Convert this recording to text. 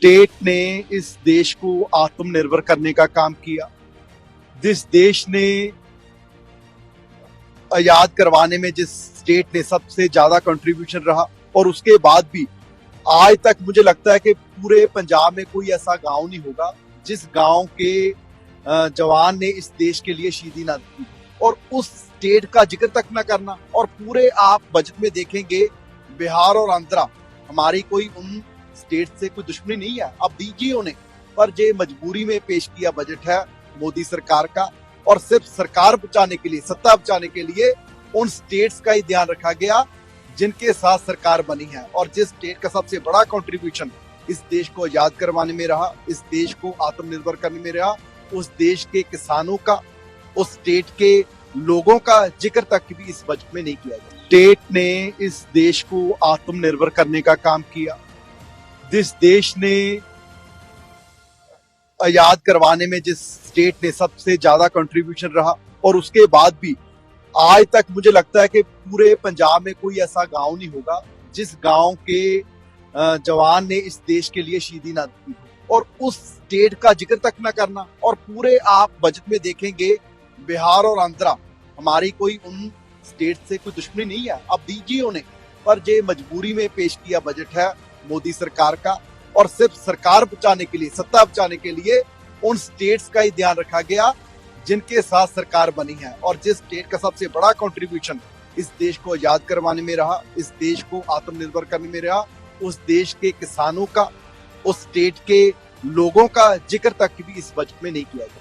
State ने इस देश को आत्मनिर्भर करने का काम किया। जिस देश ने आजाद करवाने में जिस स्टेट ने सबसे ज्यादा कंट्रीब्यूशन रहा, और उसके बाद भी आज तक मुझे लगता है कि पूरे पंजाब में कोई ऐसा गांव नहीं होगा जिस गांव के जवान ने इस देश के लिए शहीदी ना दी, और उस स्टेट का जिक्र तक ना करना। और पूरे आप बजट में देखेंगे बिहार और आंध्रा, हमारी कोई उन स्टेट से कोई दुश्मनी नहीं है, अब दीजिए उन्हें, पर ये मजबूरी में पेश किया बजट है मोदी सरकार का, और सिर्फ सरकार बचाने के लिए, सत्ता बचाने के लिए उन स्टेट्स का ही ध्यान रखा गया जिनके साथ सरकार बनी है। और जिस स्टेट का सबसे बड़ा कंट्रीब्यूशन इस देश को आजाद करवाने में रहा, इस देश को आत्मनिर्भर करने में रहा, उस देश के किसानों का, उस स्टेट के लोगों का जिक्र तक भी इस बजट में नहीं किया गया। स्टेट ने इस देश को आत्मनिर्भर करने का काम किया। जिस देश ने आजाद करवाने में जिस स्टेट ने सबसे ज्यादा कंट्रीब्यूशन रहा, और उसके बाद भी आज तक मुझे लगता है कि पूरे पंजाब में कोई ऐसा गांव नहीं होगा जिस गांव के जवान ने इस देश के लिए शहीदी ना दी, और उस स्टेट का जिक्र तक ना करना। और पूरे आप बजट में देखेंगे बिहार और आंध्रा, हमारी कोई उन स्टेट से कोई दुश्मनी नहीं है, अब दीजिए उन्हें, पर ये मजबूरी में पेश किया बजट है मोदी सरकार का, और सिर्फ सरकार बचाने के लिए, सत्ता बचाने के लिए उन स्टेट्स का ही ध्यान रखा गया जिनके साथ सरकार बनी है। और जिस स्टेट का सबसे बड़ा कंट्रीब्यूशन इस देश को आजाद करवाने में रहा, इस देश को आत्मनिर्भर करने में रहा, उस देश के किसानों का, उस स्टेट के लोगों का जिक्र तक भी इस बजट में नहीं किया गया।